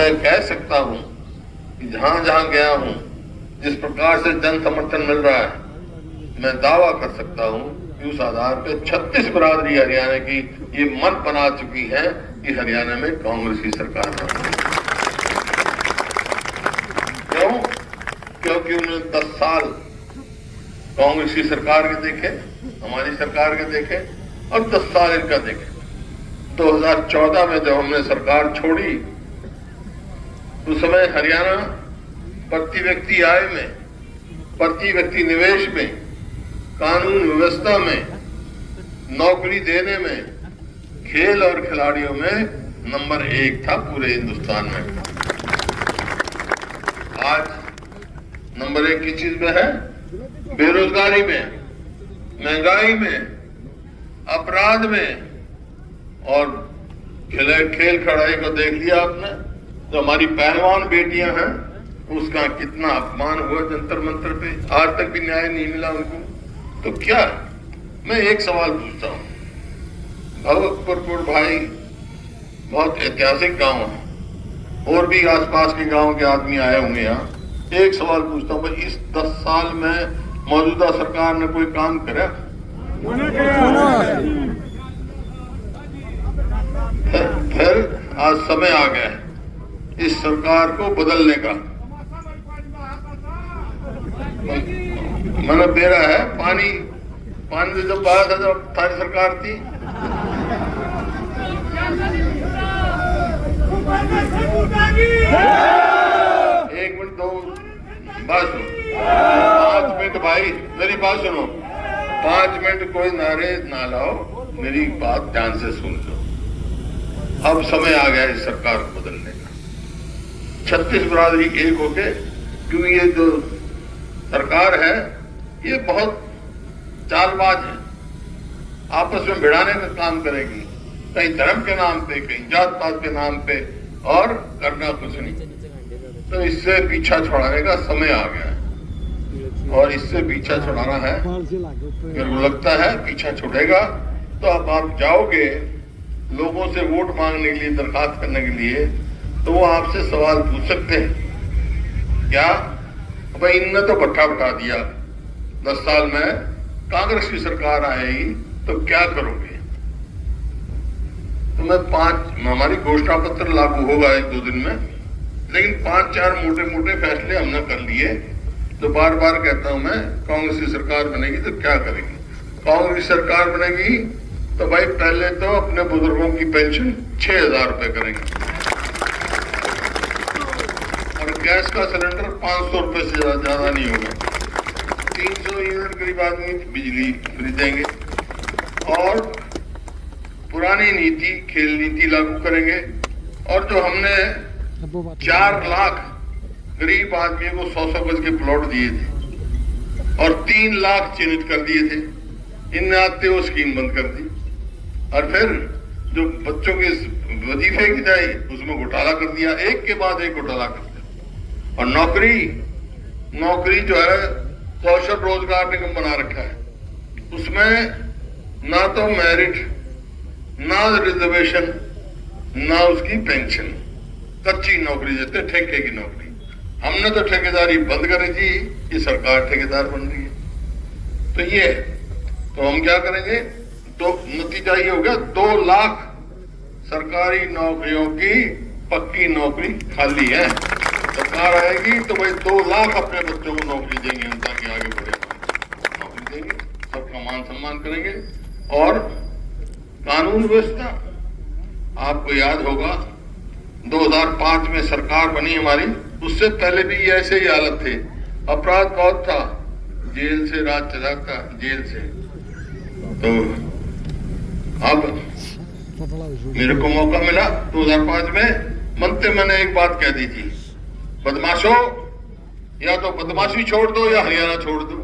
मैं कह सकता हूं कि जहां जहां गया हूं, जिस प्रकार से जन समर्थन मिल रहा है, मैं दावा कर सकता हूं कि उस आधार पर 36 बिरादरी हरियाणा की ये मन बना चुकी है कि हरियाणा में कांग्रेस की सरकार बने। क्यों? क्योंकि उन्होंने 10 साल कांग्रेस की सरकार के देखे, हमारी सरकार के देखे और 10 साल इनका देखे। 2014 में जब हमने सरकार छोड़ी, उस समय हरियाणा प्रति व्यक्ति आय में, प्रति व्यक्ति निवेश में, कानून व्यवस्था में, नौकरी देने में, खेल और खिलाड़ियों में नंबर 1 था पूरे हिंदुस्तान में। आज नंबर 1 की चीज में है? बेरोजगारी में, महंगाई में, अपराध में। और खेल खड़ाई को देख लिया आपने, जो हमारी पहलवान बेटियां हैं, उसका कितना अपमान हुआ जंतर मंतर पे, आज तक भी न्याय नहीं मिला उनको। तो क्या मैं एक सवाल पूछता हूं, भगतपुर भाई बहुत ऐतिहासिक गांव है, और भी आसपास के गांव के आदमी आए होंगे यहाँ। एक सवाल पूछता हूं, भाई इस 10 साल में मौजूदा सरकार ने कोई काम करा? फिर आज समय आ गया है इस सरकार को बदलने का। मैंने बेरा है पानी से जब बाया था, जब थारी सरकार थी, एक मिनट दो बात सुनो, 5 मिनट भाई मेरी बात सुनो, 5 मिनट कोई नारे ना लाओ, मेरी बात ध्यान से सुन लो। अब समय आ गया इस सरकार को बदलने का। 36 बिरादरी एक होके, क्योंकि ये जो सरकार है ये बहुत चालबाज है, आपस में भिड़ाने का काम करेगी, कहीं धर्म के नाम पे, कहीं जात पात के नाम पे, और करना कुछ नहीं। तो इससे पीछा छुड़ाने का समय आ गया है, और इससे पीछा छुड़ाना है। मेरे को लगता है पीछा छुटेगा तो अब आप जाओगे लोगों से वोट मांगने के लिए, दरखास्त करने के लिए, तो वो आपसे सवाल पूछ सकते हैं क्या, भाई इनने तो भट्ठा बता दिया, 10 साल में कांग्रेस की सरकार आएगी तो क्या करोगे? तो मैं हमारी घोषणा पत्र लागू होगा 1-2 दिन में, लेकिन 5-4 मोटे फैसले हमने कर लिए। तो बार बार कहता हूं मैं, कांग्रेस की सरकार बनेगी तो क्या करेगी? कांग्रेस की सरकार बनेगी तो भाई पहले तो अपने बुजुर्गों की पेंशन 6000 रुपए करेंगे, और गैस का सिलेंडर 500 रुपए से ज्यादा नहीं होगा, 300 यूनिट करीब आदमी बिजली खरीदेंगे, और पुरानी नीति, खेल नीति लागू करेंगे। और जो हमने 4 लाख गरीब आदमियों को 100-100 गज के प्लॉट दिए थे, और 3 लाख चिन्हित कर दिए थे, इनने आते वो स्कीम बंद कर दी। और फिर जो बच्चों के वजीफे की जाए उसमें घोटाला कर दिया, एक के बाद एक घोटाला कर दिया। और नौकरी जो है कौशल रोजगार निगम बना रखा है, उसमें ना तो मेरिट, ना रिजर्वेशन, ना उसकी पेंशन, कच्ची नौकरी देते, ठेके की नौकरी। हमने तो ठेकेदारी बंद करी थी, ये सरकार ठेकेदार बन रही है। तो ये तो हम क्या करेंगे? तो नतीजा ये हो गया, 2 लाख सरकारी नौकरियों की पक्की नौकरी खाली है। सरकार आएगी तो भाई 2 लाख अपने बच्चों को नौकरी देंगे, ताकि आगे बढ़े, नौकरी देंगे, सबका मान सम्मान करेंगे। और कानून व्यवस्था, आपको याद होगा 2005 में सरकार बनी हमारी, उससे पहले भी ऐसे ही हालत थे, अपराध बहुत था, जेल से राज चलाता, जेल से। तो अब मेरे को मौका मिला 2005 में, मनते मैंने एक बात कह दी थी, बदमाशों या तो बदमाशी छोड़ दो या हरियाणा छोड़ दो।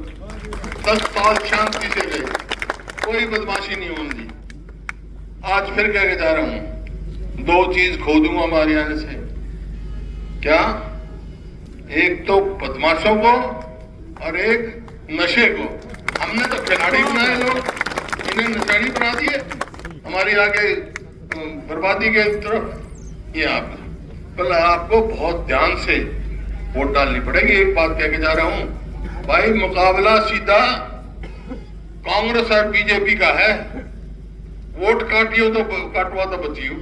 10 साल शांति से गए, कोई बदमाशी नहीं होने दी। आज फिर कह के जा रहा हूं, 2 चीज खो दूंगा मैं हरियाणा से। क्या? एक तो बदमाशों को और एक नशे को। हमने तो खिलाड़ी बनाए लोग, इन्हें नशाड़ी बना दिए, हमारी आगे बर्बादी के तरफ। ये आप कल आपको बहुत ध्यान से वोट डालनी पड़ेगी। एक बात कह के जा रहा हूं भाई, मुकाबला सीधा कांग्रेस और बीजेपी का है। वोट काटियो तो काटवा तो बचियो।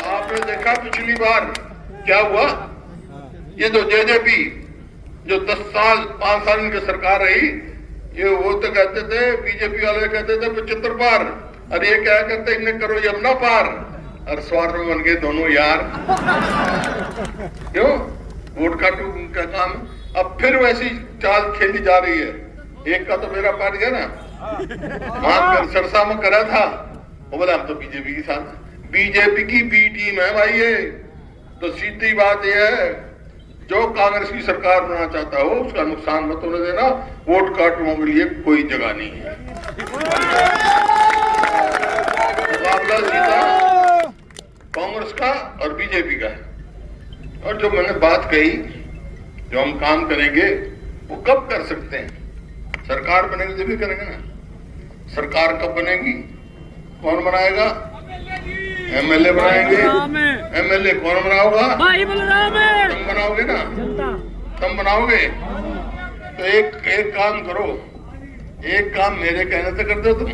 आपने देखा पिछली बार क्या हुआ? ये जो जेजेपी जो 10 साल 5 साल इनकी सरकार रही, ये वो तो कहते थे, बीजेपी वाले कहते थे 75 पार, और ये क्या करते इन्हें करो यमुना पार, और स्वार में बन गए दोनों यार। क्यों? वोट काटू उनका काम। अब फिर वैसी चाल खेली जा रही है। एक का तो मेरा पार्ट गया ना, वहां सरसा में करा था, वो बोला हम तो बीजेपी के साथ। बीजेपी की बी टीम है भाई ये। तो सीधी बात यह है, जो कांग्रेस की सरकार बनाना चाहता हो उसका नुकसान मत होने देना। वोट काटने के लिए कोई जगह नहीं है। मुकाबला सीधा कांग्रेस का और बीजेपी का है। और जो मैंने बात कही, जो हम काम करेंगे वो कब कर सकते हैं? सरकार बनेगी जब भी करेंगे ना। सरकार कब बनेगी? कौन बनाएगा? एमएलए बनाएंगे। एमएलए कौन बनाओगा? तुम बनाओगे ना, तुम बनाओगे। तो एक काम करो, एक काम मेरे कहने से कर दो तुम,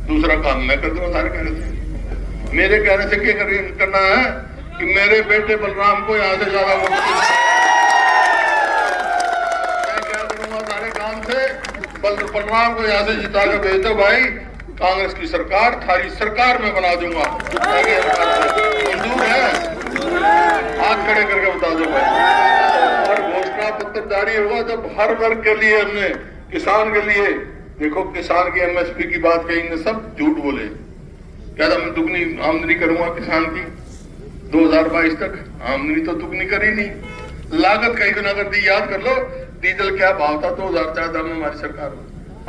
दूसरा काम मैं कर दूंगा सारे कहने से। मेरे कहने से क्या करना है कि मेरे बेटे बलराम को यहाँ से ज्यादा वोट, मैं क्या करूंगा सारे काम से, बलराम को यहाँ से जिता के भेज दो भाई। कांग्रेस की सरकार थारी सरकार में बना दूंगा। मंजूर है? हाथ खड़े करके बता दो भाई। और घोषणा पत्र जारी होगा जब हर वर्ग के लिए, हमने किसान के लिए, देखो किसान की एमएसपी की बात कहेंगे, सब झूठ बोले। क्या था मैं दुगनी आमदनी करूंगा किसान की 2022 तक? आमदनी तो दुगनी करी नहीं। लागत कहीं गुना कर दी। याद कर लो डीजल क्या भाव था 2014 में हमारी सरकार में।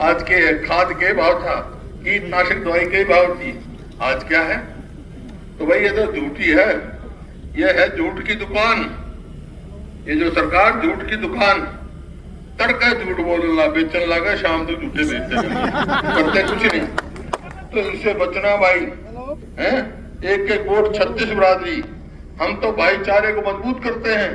आज के खाद के भाव था, कीटनाशक दवाई के भाव थी, आज क्या है? तो भाई ये तो झूठी है, ये है झूठ की दुकान। ये जो सरकार झूठ की दुकान, तड़का झूठ बोलना बेचने लगा, शाम तक झूठे बेचते करते कुछ नहीं। तो इनसे बचना भाई है। एक एक वोट 36 बिरादरी। हम तो भाईचारे को मजबूत करते हैं,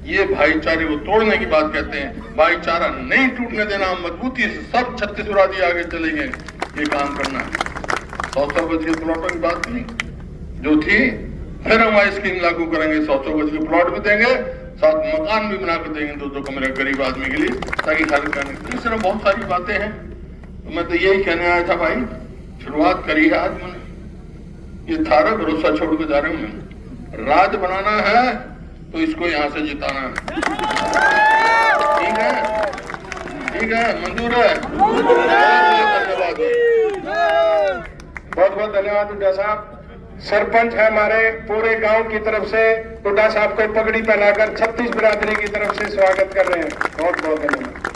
ये भाईचारे को तोड़ने की बात कहते हैं। भाईचारा नहीं टूटने देना, मजबूती से सब 36 बिरादरी आगे चलेंगे, ये काम करना है। 100 गज के प्लॉटों की बात नहीं जो थी, फिर हम वही स्कीम लागू करेंगे। 100 गज के प्लॉट भी देंगे, साथ मकान भी बना कर देंगे 2-2 कमरे गरीब आदमी के लिए, ताकि खाली करने। इस तरह बहुत सारी बातें हैं। तो मैं तो यही कहने आया था भाई, शुरुआत करी है आज मैंने, ये थारा भरोसा छोड़ के जा रहा हूं मैं। राज बनाना है तो इसको यहां से जिताना है। ठीक है? ठीक है? मंजूर है? धन्यवाद, बहुत बहुत धन्यवाद हुड्डा साहब। सरपंच है हमारे पूरे गांव की तरफ से, हुड्डा साहब को पगड़ी पहनाकर 36 बिरादरी की तरफ से स्वागत कर रहे हैं। बहुत बहुत धन्यवाद।